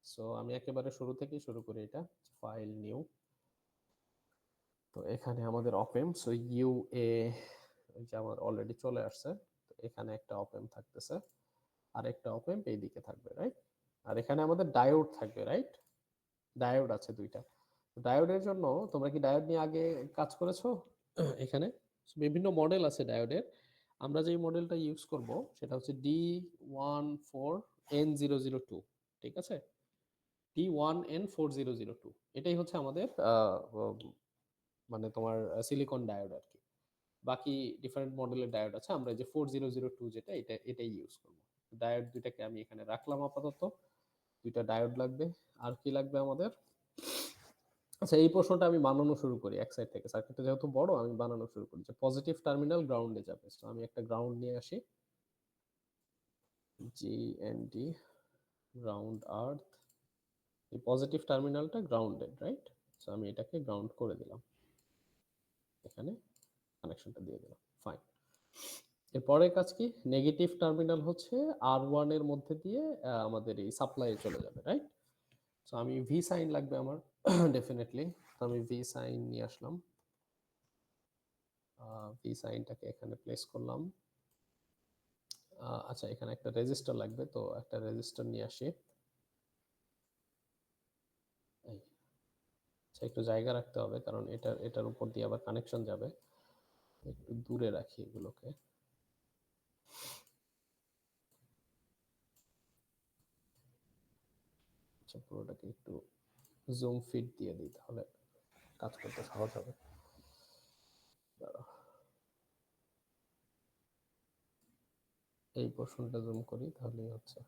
সো আমি একেবারে শুরু থেকেই শুরু করি, এটা ফাইল নিউ। তো এখানে আমাদের অপ এম্প, সো ইউ এ, যে আমার অলরেডি চলে আসছে। তো এখানে একটা অপ এম্প থাকতেছে, আর একটা অপ এম্প এইদিকে থাকবে, রাইট। আর এখানে আমাদের ডায়োড থাকবে, রাইট। ডায়োড আছে দুইটা। ডায়োডের জন্য তোমরা কি ডায়োড নিয়ে আগে কাজ করেছো? এখানে বিভিন্ন মডেল আছে ডায়োডের। আমরা যে মডেলটা ইউজ করব সেটা হচ্ছে D14N002, ঠিক আছে। D1N4002, এটাই হচ্ছে আমাদের মানে তোমার সিলিকন ডায়োড আর কি। বাকি ডিফারেন্ট মডেলের ডায়োড আছে, আমরা এই যে 4002 যেটা, এটাই ইউজ করব। ডায়োড দুইটাকে আমি এখানে রাখলাম আপাতত। দুইটা ডায়োড লাগবে। আর কি লাগবে আমাদের? আচ্ছা, এই প্রশ্নটা আমি বানানো শুরু করি এক সাইড থেকে। সার্কিটটা যেহেতু বড়, আমি বানানো শুরু করি যে পজিটিভ টার্মিনাল গ্রাউন্ডে যাবে। তো আমি একটা গ্রাউন্ড নিয়ে আসি, GND, গ্রাউন্ড আর্থ। এই পজিটিভ টার্মিনালটা গ্রাউন্ডেড, রাইট। সো আমি এটাকে গ্রাউন্ড করে দিলাম, এখানে কানেকশনটা দিয়ে দিলাম, ফাইন। এরপরের কাজ কি? নেগেটিভ টার্মিনাল হচ্ছে R1 এর মধ্যে দিয়ে আমাদের এই সাপ্লাই চলে যাবে, রাইট। সো আমি ভি সাইন লাগবে আমার ডেফিনেটলি। তো আমি ভি সাইন নিয়ে আসলাম, ভি সাইনটাকে এখানে প্লেস করলাম। আচ্ছা, এখানে একটা রেজিস্টার লাগবে, তো একটা রেজিস্টার নিয়ে আসি। আচ্ছা, একটু জায়গা রাখতে হবে কারণ এটার উপর দিয়ে আবার কানেকশন যাবে। একটু দূরে রাখি এগুলোকে। আচ্ছা, পুরোটাকে একটু জুম ফিট দিয়ে দিই, তাহলে কাজ করতে সহজ হবে। এই পোর্শনটা জুম করি, তাহলেই হচ্ছে।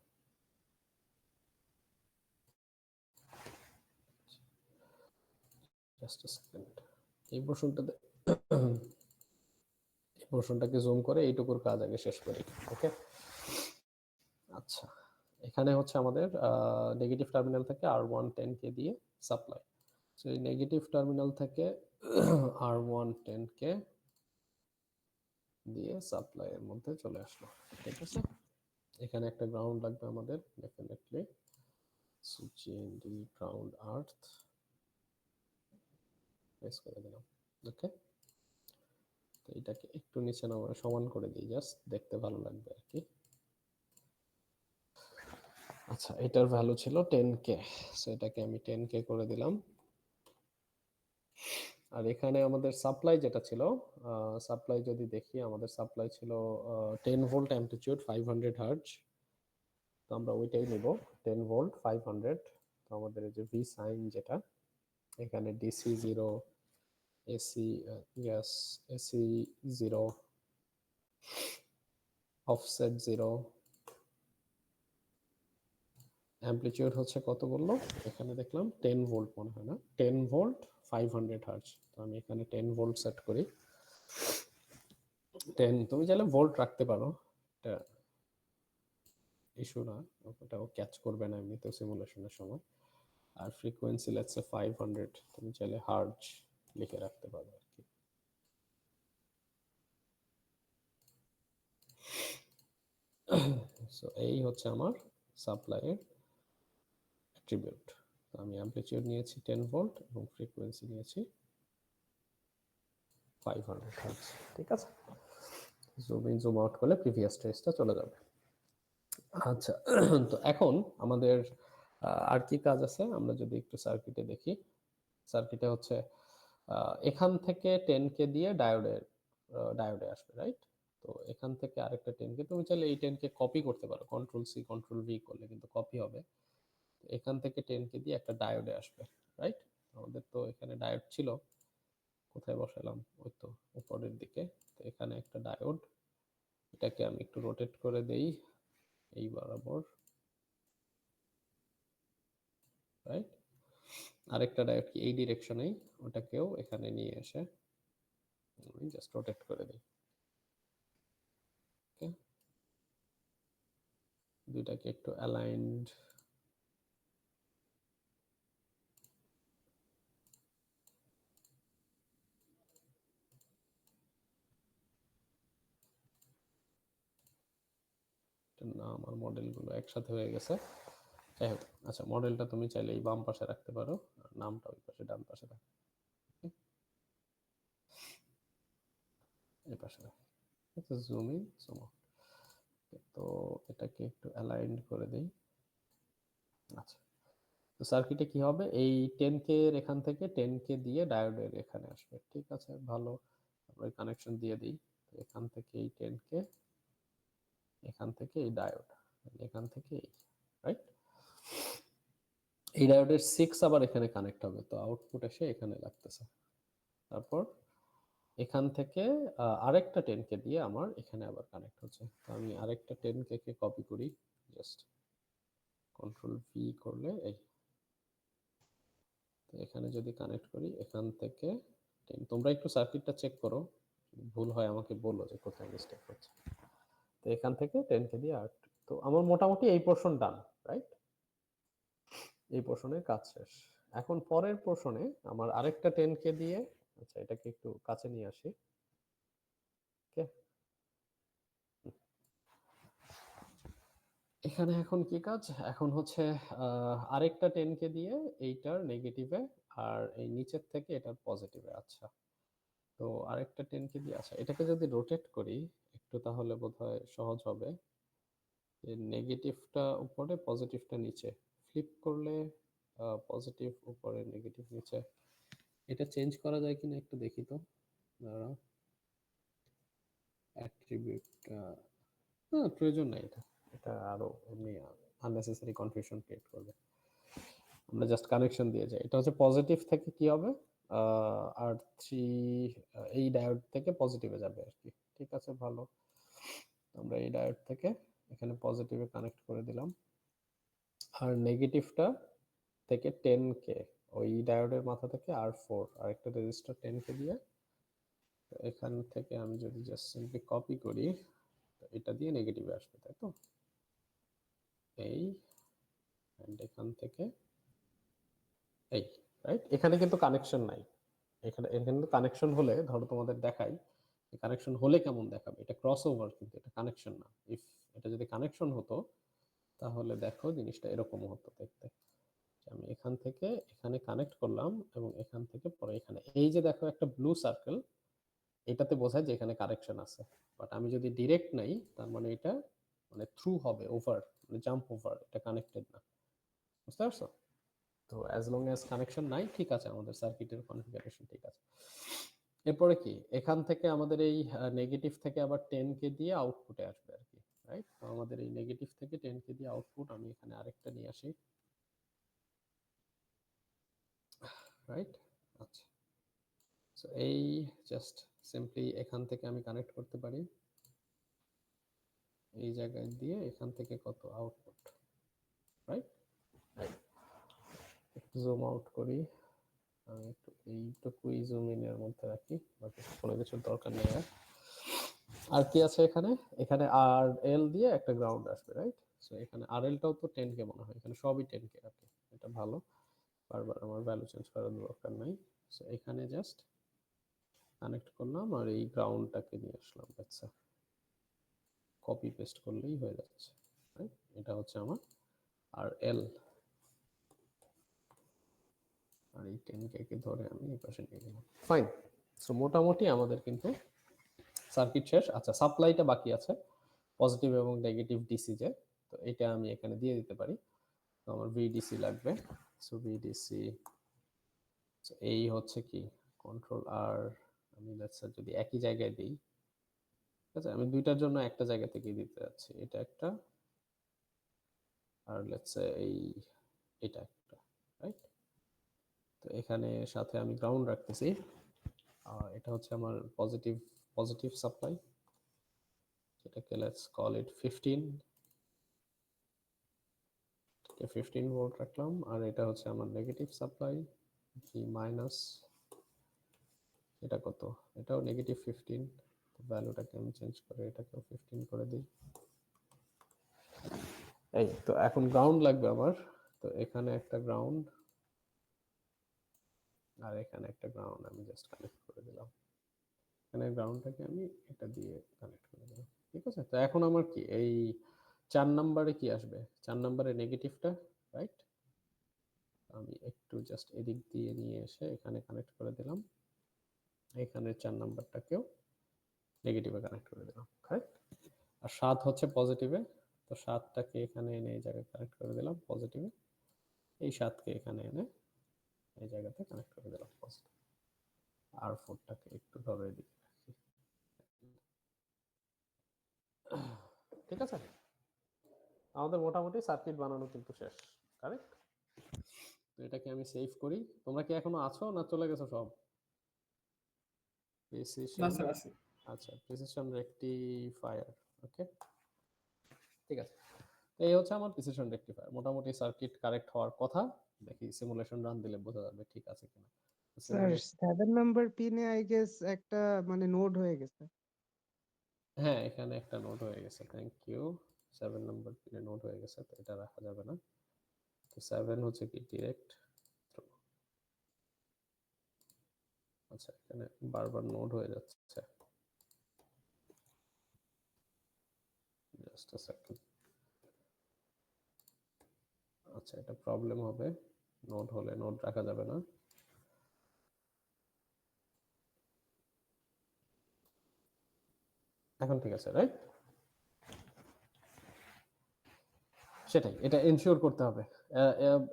জাস্ট আ সেকেন্ড। এই পোর্শনটাতে এই পোর্শনটাকে জুম করে এইটুকুর কাজ আগে শেষ করি, ওকে। আচ্ছা, এখানে হচ্ছে আমাদের নেগেটিভ টার্মিনাল থেকে R110 কে দিয়ে সাপ্লাই। সো এই নেগেটিভ টার্মিনাল থেকে R110 কে দিয়ে সাপ্লাই এর মধ্যে চলে আসলো, ঠিক আছে। এখানে একটা গ্রাউন্ড লাগবে আমাদের ডেফিনেটলি। সো GND গ্রাউন্ড আর্থ প্রেস করে দিলাম, ওকে। তো এটাকে একটু নিচে নামানো, সমান করে দিই, জাস্ট দেখতে ভালো লাগবে আর কি। আচ্ছা, এটার ভ্যালু ছিল 10K, সো এটাকে আমি 10K করে দিলাম। আর এখানে আমাদের সাপ্লাই যেটা ছিল, সাপ্লাই যদি দেখি, আমাদের সাপ্লাই ছিল 10 ভোল্ট অ্যাম্পলিটিউড 500 হার্জ। তো আমরা ওইটাই নেব, 10 ভোল্ট 500। তো আমাদের এই যে ভি সাইন যেটা, এখানে ডিসি 0, এসি, ইয়াস, এসি 0, অফসেট 0, অ্যাম্পলিটিউড হচ্ছে কত বললো এখানে দেখলাম 10 ভোল্ট মনে হয়, না 10 ভোল্ট 500 হার্জ। তো আমি এখানে 10 ভোল্ট সেট করি। 10, তুমি চাইলে ভোল্ট রাখতে পারো, এটা ইস্যু না, ওটাও ক্যাচ করবে না এমনিতেও সিমুলেশনের সময়। আর ফ্রিকোয়েন্সি লেটস সে 500, তুমি চাইলে হার্জ লিখে রাখতে পারো আর কি। সো এই হচ্ছে আমার সাপ্লাইয়ের অ্যাট্রিবিউট। আমি অ্যাম্পলিটিউড নিয়েছি 10 ভোল্ট এবং ফ্রিকোয়েন্সি নিয়েছি 500 হার্জ, ঠিক আছে। জুম ইন জুম আউট করলে প্রিভিয়াস ট্রেসটা চলে যাবে। আচ্ছা, তো এখন আমাদের আর কি কাজ আছে, আমরা যদি একটু সার্কিটে দেখি। সার্কিটে হচ্ছে এখান থেকে 10K দিয়ে ডায়োডে আসবে, রাইট। তো এখান থেকে আরেকটা 10K, তুমি চাইলে এই 10K কপি করতে পারো, কন্ট্রোল সি কন্ট্রোল ভি করলে কিন্তু কপি হবে। এখান থেকে 10K দিয়ে একটা ডায়োডে আসবে, রাইট। আমাদের তো এখানে ডায়োড ছিল, কোথায় বসালাম, ওই তো উপরের দিকে। তো এখানে একটা ডায়োড, এটাকে আমি একটু রোটেট করে দেই এই বরাবর, রাইট। আরেকটা ডায়োড কি এই ডিরেকশনেই, ওটাকেও এখানে নিয়ে এসে আমি জাস্ট রোটেট করে দিই, ওকে। দুইটাকে একটু অ্যালাইনড না, আমার মডেলগুলো একসাথে হয়ে গেছে। যাই হোক, আচ্ছা মডেলটা তুমি চাইলে এই বাম পাশে রাখতে পারো, আর নামটা ওই পাশে ডান পাশে রাখো, এই পাশে রাখো। Zoom in zoom out. তো এটাকে একটু অ্যালাইন করে দেই। আচ্ছা, তো সার্কিটে কি হবে, এই 10K এর এখান থেকে 10K দিয়ে ডায়োডের এখানে আসবে, ঠিক আছে ভালো। আমরা কানেকশন দিয়ে দিই, তো এখান থেকে এই 10K, এখান থেকে এই ডায়োড, এখান থেকে এই, রাইট। এই ডায়োডের 6 আবার এখানে কানেক্ট হবে, তো আউটপুট এসে এখানে লাগতেছে। তারপর এখান থেকে আরেকটা 10K দিয়ে আমার এখানে আবার কানেক্ট হচ্ছে। তো আমি আরেকটা 10K কে কপি করি, জাস্ট কন্ট্রোল ভি করলে এই, তো এখানে যদি কানেক্ট করি এখান থেকে 10, তোমরা একটু সার্কিটটা চেক করো, যদি ভুল হয় আমাকে বলো যে কোথায় মিস্টেক হচ্ছে। তো এখান থেকে 10K দিয়ে আর, তো আমার মোটামুটি এই পোর্শন ডান, রাইট। এই পোর্শনের কাজ শেষ। এখন পরের পোর্শনে আমার আরেকটা 10K দিয়ে, আচ্ছা এটাকে একটু কাছে নিয়ে আসি, ওকে। এখানে এখন কি কাজ, এখন হচ্ছে আরেকটা 10K দিয়ে এইটার নেগেটিভে, আর এই নিচের থেকে এটার পজিটিভে। আচ্ছা, তো আরেকটা 10K দিয়ে, আচ্ছা এটাকে যদি রোটেট করি একটু তাহলে বোধহয় সহজ হবে। নেগেটিভটা উপরে পজিটিভটা নিচে, ফ্লিপ করলে পজিটিভ উপরে নেগেটিভ নিচে। এটা চেঞ্জ করা যায় কিনা একটু দেখি তো, দাঁড়াও। অ্যাট্রিবিউট, না প্রয়োজন নাই, এটা এটা আরো এমনি আননেসেসারি কনফিউশন ক্রিয়েট করবে। আমরা জাস্ট কানেকশন দিয়ে যাই। এটা হচ্ছে পজিটিভ থেকে কি হবে, আর 3 এই ডায়োড থেকে পজিটিভে যাবে আর কি, ঠিক আছে ভালো। আমরা এই ডায়োড থেকে এখানে পজিটিভে কানেক্ট করে দিলাম, আর নেগেটিভটা থেকে 10K ওই ডায়োডের মাথা থেকে R4 আরেকটা রেজিস্টার 10K দিয়ে, এখান থেকে আমি যদি জাস্ট সিম্পলি কপি করি, এটা দিয়ে নেগেটিভে আসবে, তাই তো। এই এন্ড এখান থেকে এই, রাইট। এখানে কিন্তু কানেকশন নাই, এখানে এখানে কিন্তু কানেকশন হলে, ধরো তোমাদের দেখাই কানেকশন হলে কেমন দেখাবে। এটা ক্রস ওভার, কিন্তু এটা কানেকশন না। ইফ এটা যদি কানেকশন হতো তাহলে দেখো জিনিসটা এরকম হতো দেখতে। আমি এখান থেকে এখানে কানেক্ট করলাম এবং এখান থেকে পরে এখানে, এই যে দেখো একটা ব্লু সার্কেল, এটাতে বোঝায় যে এখানে কানেকশন আছে। বাট আমি যদি ডিরেক্ট নাই, তার মানে এটা মানে থ্রু হবে, ওভার মানে জাম্প ওভার, এটা কানেক্টেড না, বুঝতে পারছো। তো অ্যাজ লং অ্যাজ কানেকশন নাই, ঠিক আছে, আমাদের সার্কিটের কনফিগারেশন ঠিক আছে। এরপরে কি, এখান থেকে আমাদের এই নেগেটিভ থেকে আবার 10K দিয়ে আউটপুটে আসবে আর কি, রাইট। তো আমাদের এই নেগেটিভ থেকে 10K দিয়ে আউটপুট, আমি এখানে আরেকটা নিয়ে আসি, রাইট। আচ্ছা, সো এই জাস্ট সিম্পলি এখান থেকে আমি কানেক্ট করতে পারি এই জায়গায় দিয়ে, এখান থেকে কত আউটপুট, রাইট। একটু জুম আউট করি, আমি একটু এইটুকুই জুম ইনের মধ্যে রাখি, বাকি কোনো কিছুর দরকার নেই আর। আর কি আছে এখানে, এখানে আর এল দিয়ে একটা গ্রাউন্ড আসবে, রাইট। সো এখানে আর এলটাও তো 10K মনে হয়, এখানে সবই 10K রাখি, এটা ভালো, বারবার আমার ভ্যালু চেঞ্জ করার দরকার নাই। সো এখানে জাস্ট কানেক্ট করলাম আর এই গ্রাউন্ডটাকে নিয়ে আসলাম, আচ্ছা কপি পেস্ট করলেই হয়ে যাচ্ছে, রাইট। এটা হচ্ছে আমার আর এল, আর এই 10K কে ধরে আমি এই পাশে নিয়ে গেলাম, ফাইন। সো মোটামুটি আমাদের কিন্তু সার্কিট শেষ। আচ্ছা, সাপ্লাইটা বাকি আছে, পজিটিভ এবং নেগেটিভ ডিসি যে, তো এটা আমি এখানে দিয়ে দিতে পারি। তো আমার ভিডিসি লাগবে, সো ভিডিসি এই হচ্ছে কি কন্ট্রোল আর, আমি লেটস সে যদি একই জায়গায় দিই, ঠিক আছে, আমি দুইটার জন্য একটা জায়গা থেকে দিতে যাচ্ছি, এটা একটা আর লেটস সে এই এটা একটা, রাইট। তো এখানে সাথে আমি গ্রাউন্ড রাখতেছি, এটা হচ্ছে আমার পজিটিভ পজিটিভ সাপ্লাই, এটাকে লেটস কল ইট 15, 15 ভোল্ট রাখলাম। আর এটা হচ্ছে আমার নেগেটিভ সাপ্লাই, জি মাইনাস, এটা কত, এটাও নেগেটিভ 15, ভ্যালুটাকে আমি চেঞ্জ করে এটাকেও 15 করে দিই। এই তো এখন গ্রাউন্ড লাগবে আমার, তো এখানে একটা গ্রাউন্ড আর এখানে একটা গ্রাউন্ড আমি জাস্ট কানেক্ট করে দিলাম, এখানে গ্রাউন্ডটাকে আমি এটা দিয়ে কানেক্ট করে দিলাম, ঠিক আছে। তো এখন আমার কি এই 4 নম্বরে কি আসবে? 4 নম্বরে নেগেটিভটা, রাইট? আমি একটু জাস্ট এদিক দিয়ে নিয়ে এসে এখানে কানেক্ট করে দিলাম। এখানে 4 নাম্বারটাকেও নেগেটিভে কানেক্ট করে দিলাম, কারেক্ট? আর 7 হচ্ছে পজিটিভে, তো 7টাকে এখানে এনে এই জায়গায় কানেক্ট করে দিলাম পজিটিভে। এই 7কে এখানে এনে এই জায়গাতে কানেক্ট করে দিলাম পজিটিভ। আর 4টাকে একটু ধরে এদিকে রাখি। ঠিক আছে, আমাদের মোটামুটি সার্কিট বানানো কিন্তু শেষ, কারেক্ট? তো এটাকে আমি সেভ করি। তোমরা কি এখনো আছো না চলে গেছো সব? না প্রিসিশন, স্যার আছে। আচ্ছা, প্রিসিশন রেকটিফায়ার, ওকে, ঠিক আছে। এই হচ্ছে আমার প্রিসিশন রেকটিফায়ার। মোটামুটি সার্কিট কারেক্ট হওয়ার কথা। দেখি সিমুলেশন রান দিলে বোঝা যাবে ঠিক আছে কিনা। স্যার 7 নাম্বার পিনে আই গেস একটা মানে নোড হয়ে গেছে। হ্যাঁ, এখানে একটা নোট হয়ে গেছে, থ্যাংক ইউ। 7 নাম্বার পিনে নোট হয়ে গেছে, তো এটা রাখা যাবে না। তো 7 হচ্ছে কি ডিরেক্ট থ্রু। আচ্ছা, এখানে বারবার নোট হয়ে যাচ্ছে, জাস্ট আ সেকেন্ড। আচ্ছা, এটা প্রবলেম হবে, নোট হলে নোট রাখা যাবে না। এখন ঠিক আছে, রাইট? সেটাই, এটা এনশিওর করতে হবে।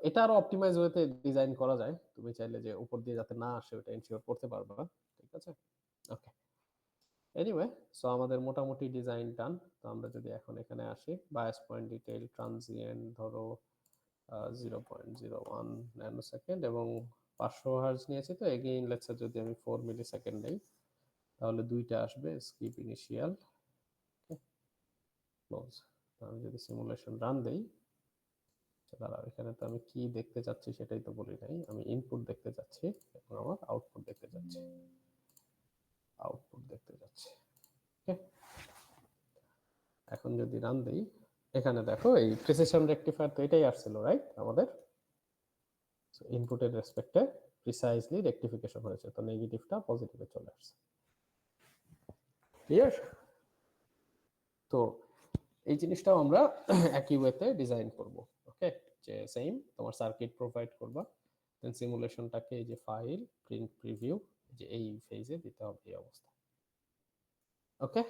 এটা আরো অপটিমাইজ ওয়েতে ডিজাইন করা যায়। তুমি চাইলে যে উপর দিয়ে যাতে না আসে ওটা এনশিওর করতে পারবা, ঠিক আছে? ওকে, এনিওয়ে, সো আমাদের মোটামুটি ডিজাইন ডান। তো আমরা যদি এখন এখানে আসি, বায়াস পয়েন্ট ডিটেইল ট্রানজিয়েন্ট ধরো 0.01 ন্যানো সেকেন্ড এবং 500 হার্জ নিয়েছি। তো এগেইন লেটস সে যদি আমি 4 মিলি সেকেন্ড নেই, তাহলে দুইটা আসবে, স্কিপ ইনিশিয়াল, ক্লোজ। আমি যদি সিমুলেশন রান দেই, দাঁড়াও, এখানে তো আমি কি দেখতে চাচ্ছি সেটাই তো বলি নাই। আমি ইনপুট দেখতে চাচ্ছি এবং আমার আউটপুট দেখতে চাচ্ছি, আউটপুট দেখতে যাচ্ছি, ওকে। এখন যদি রান দেই, এখানে দেখো এই প্রিসিশন রেকটিফায়ার তো এটাই আসছিল, রাইট? আমাদের ইনপুটের রেসপেক্টে প্রিসাইজলি রেকটিফিকেশন হয়েছে, তো নেগেটিভটা পজিটিভে চলে আসছে, ক্লিয়ার? তো এই জিনিসটাও আমরা একই ওয়েতে ডিজাইন করব, ওকে। যে সেম তোমার সার্কিট প্রোভাইড করবা, দেন সিমুলেশনটাকে এই যে ফাইল প্রিন্ট প্রিভিউ, যে এই ফেজে দিতে হবে এই অবস্থা, ওকে।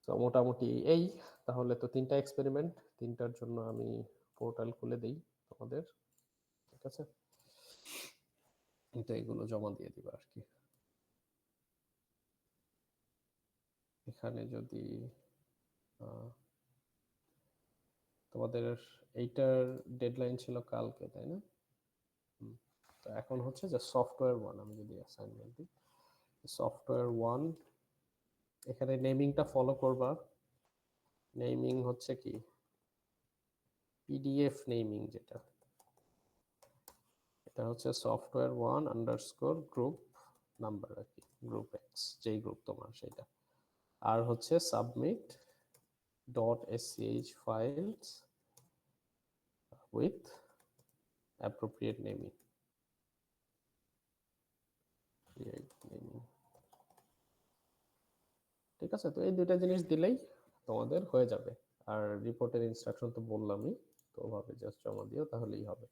তো মোটামুটি এই, তাহলে তো 3টা এক্সপেরিমেন্ট, 3টার জন্য আমি পোর্টাল খুলে দেই তোমাদের, ঠিক আছে? এটা এগুলো জমা দিয়ে দিবা আর কি। এখানে যদি তোমাদের এইটার ডেডলাইন ছিল কালকে, তাই না? তো এখন হচ্ছে যে সফটওয়্যার 1, আমি যদি অ্যাসাইনমেন্ট দিই, সফটওয়্যার 1 এখানে নেমিংটা ফলো করবা। নেমিং হচ্ছে কি পিডিএফ নেমিং, যেটা এটা হচ্ছে সফটওয়্যার 1 আন্ডারস্কোর গ্রুপ নাম্বার আর কি, গ্রুপ এক্স, যেই গ্রুপ তোমার সেটা। আর হচ্ছে submit dot SCH files with appropriate naming, ঠিক আছে? তো এই দুইটা জিনিস দিলেই তোমাদের হয়ে যাবে। আর রিপোর্টের ইনস্ট্রাকশন তো বললামই, তো ওভাবে জাস্ট জমা দিও তাহলেই হবে।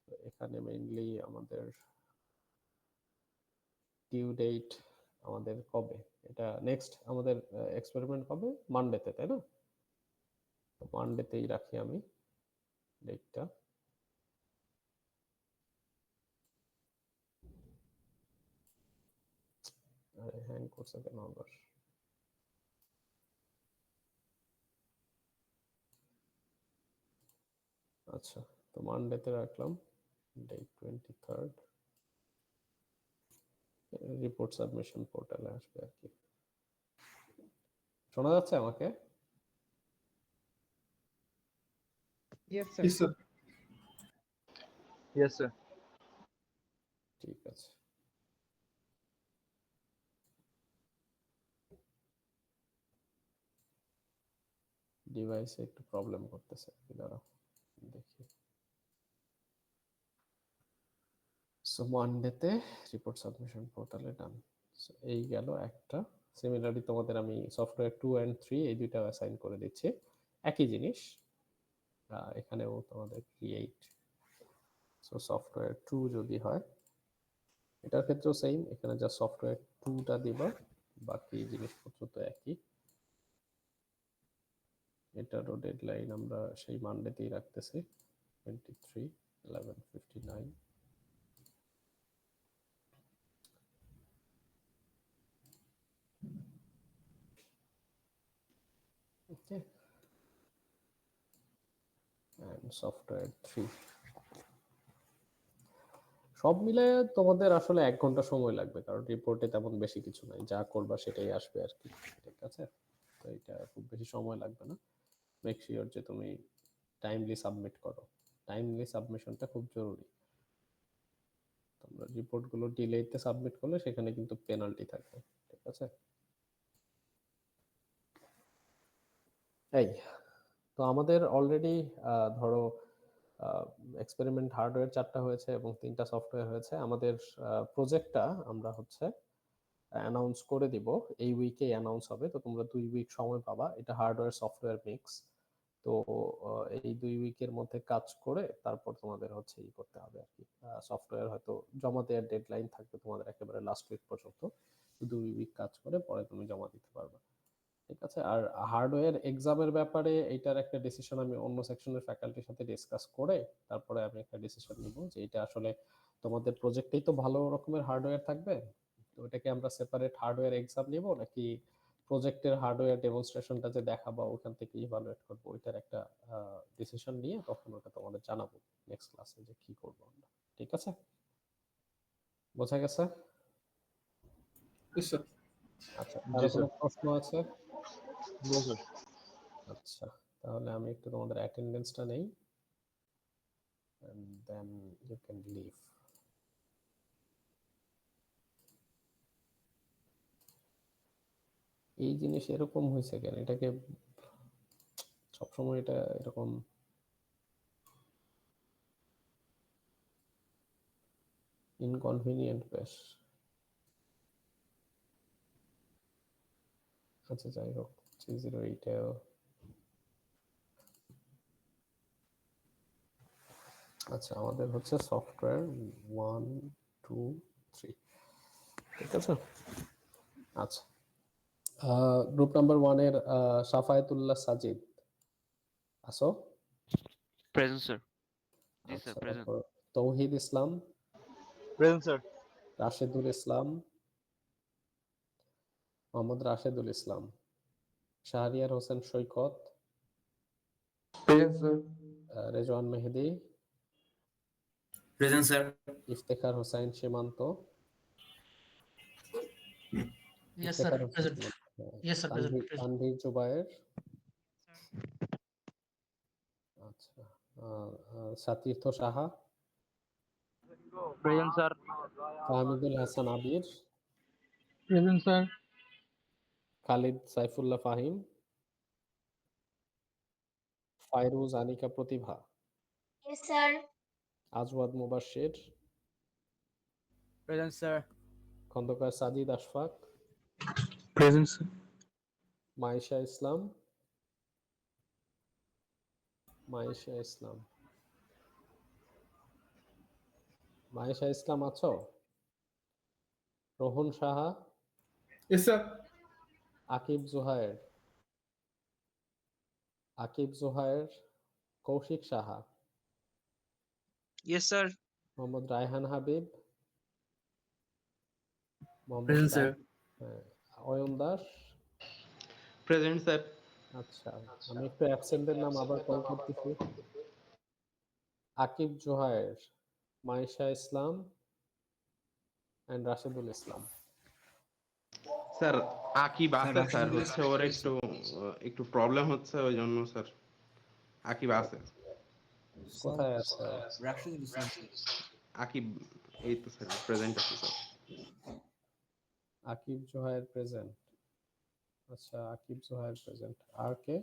তো এখানে মেইনলি আমাদের ডিউ ডেট আমাদের কবে, এটা নেক্সট আমাদের এক্সপেরিমেন্ট কবে? মানডেতে, তাই না? তো মানডেতেই রাখি আমি ডেটটা। আরে হ্যাং করছে কেন আবার? আচ্ছা, তো মানডেতে রাখলাম ডেট 23rd, রিপোর্ট সাবমিশন পোর্টালে আসবে আর কি। শোনা যাচ্ছে আমাকে? Yes sir. Yes, sir. Yes, sir. ঠিক আছে, ডিভাইসে একটু প্রবলেম করতেছে আর কি, দাঁড়াও দেখি। সো মানডেতে রিপোর্ট সাবমিশন পোর্টালে ডান। সো এই গেল একটা, সিমিলারলি তোমাদের আমি সফটওয়্যার 2 এন্ড 3 এই দুইটা অ্যাসাইন করে দিচ্ছি, একই জিনিস। এখানেও তোমাদের ক্রিয়েট, সো সফটওয়্যার 2 যদি হয়, এটার ক্ষেত্রেও সেম, এখানে যা সফটওয়্যার 2টা দিবা, বাকি জিনিসপত্র তো একই। এটারও ডেডলাইন আমরা সেই মানডেতেই রাখতেছি, 23/11/59। ওকে, এন্ড সফটওয়্যার 3 সব মিলে তোমাদের আসলে 1 ঘন্টা সময় লাগবে, কারণ রিপোর্টে তেমন বেশি কিছু নাই, যা করবা সেটাই আসবে আর কি। ঠিক আছে, তো এটা খুব বেশি সময় লাগবে না। মেক শিওর যে তুমি টাইমলি সাবমিট করো, টাইমলি সাবমিশনটা খুব জরুরি। তোমরা রিপোর্টগুলো ডিলেতে সাবমিট করলে সেখানে কিন্তু পেনাল্টি থাকবে। ঠিক আছে, এই তো আমাদের অলরেডি ধরো এক্সপেরিমেন্ট হার্ডওয়্যার 4টা হয়েছে এবং 3টা সফটওয়্যার হয়েছে। আমাদের প্রজেক্টটা আমরা হচ্ছে অ্যানাউন্স করে দিব, এই উইকে অ্যানাউন্স হবে, তো তোমরা 2 উইক সময় পাবা। এটা হার্ডওয়্যার সফটওয়্যার মিক্স, তো এই 2 উইকের মধ্যে কাজ করে তারপর তোমাদের হচ্ছে ই করতে হবে আর কি। সফটওয়্যার হয়তো জমা দেওয়ার ডেডলাইন থাকবে তোমাদের একেবারে লাস্ট উইক পর্যন্ত, 2 উইক কাজ করে পরে তুমি জমা দিতে পারবে। ঠিক আছে, আর হার্ডওয়্যার এক্সামের ব্যাপারে এটার একটা ডিসিশন আমি অন্য সেকশনের ফ্যাকাল্টির সাথে ডিসকাস করে তারপরে আমি একটা ডিসিশন নিব যে এটা আসলে তোমাদের প্রজেক্টেই তো ভালো রকমের হার্ডওয়্যার থাকবে, তো এটাকে আমরা সেপারেট হার্ডওয়্যার এক্সাম নিব নাকি প্রজেক্টের হার্ডওয়্যার ডেমনস্ট্রেশনটা যে দেখাবো ওখান থেকে ইভালুয়েট করবো, ওইটার একটা ডিসিশন নিয়ে তখন ওটা তোমাদের জানাবো নেক্সট ক্লাসে যে কি করবো আমরা। ঠিক আছে, বোঝা গেছে? Yes, sir. আচ্ছা, জি আর কোনো স্যার। প্রশ্ন আছে? No sir. আচ্ছা, তাহলে আমি একটু তোমাদের অ্যাটেন্ডেন্সটা নেই and then you can leave. এই জিনিস এরকম হয়েছে কেন, এটাকে সবসময় এটা এরকম ইনকনভিনিয়েন্ট বেশ। আচ্ছা যাই হোক, 308 এও আচ্ছা আমাদের হচ্ছে সফটওয়্যার 1 2 3। ঠিক আছে, আচ্ছা গ্রুপ নাম্বার 1 এর সাফায়েতুল্লাহ সাজিদ আসো? Present sir. জি আচ্ছা, স্যার, প্রেজেন্ট। তারপর তৌহিদ ইসলাম, প্রেজেন্ট স্যার। রাশেদুল ইসলাম, মোহাম্মদ রাশেদুল ইসলাম, শাহরিয়ার হোসেন সৈকত, প্রেজেন্ট স্যার। রেজওয়ান মেহেদি, প্রেজেন্ট স্যার। ইফতেখার হোসেন সীমান্ত, Yes, sir. Iftekhar Hossain Present. সীমান্ত, হ্যাঁ, Yes, sir. Present. Present. Tanvir Zubayer, আচ্ছা Satirtha Saha, present sir. Fahmidul Hasan Abir, present sir. Khalid Saifullah Fahim, Fairuz Anika Pratibha, Yes, sir. Azwad Mubashshir, present sir. Khandakar Sajid Ashfaq, present sir. Maisha Islam, Maisha Islam, Maisha Islam আছো? Rohan Saha, Yes, sir. Akib Zohair, Akib Zohair, Koushik Saha, yes sir. Mohammad Raihan Habib, Mohammad present sir. হ্যাঁ, Ayan Das. Present sir. আচ্ছা, আমি একটু অ্যাবসেন্টের নাম আবার কল করতেছি। আকিব জোহায়ের, মাইশা ইসলাম এন্ড রাশেদুল ইসলাম। স্যার আকিব আছে স্যার, হচ্ছে ওর একটু প্রবলেম হচ্ছে ওই জন্য স্যার। আকিব আছে। কোথায় আছে? রাশিদুল ইসলাম। আকিব এই তো স্যার প্রেজেন্ট আছে স্যার। আকিব জোহায়ের প্রেজেন্ট। আচ্ছা, আকিব জোহায়ের প্রেজেন্ট। আর কে?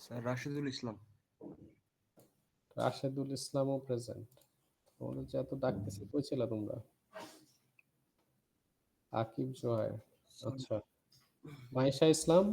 স্যার রাশিদুল ইসলাম। রাশেদুল ইসলামও প্রেজেন্ট। তোমরা যে এত ডাকতেছি, কই ছিলা তোমরা? আকিব জোহার, আচ্ছা। মাইশা ইসলাম,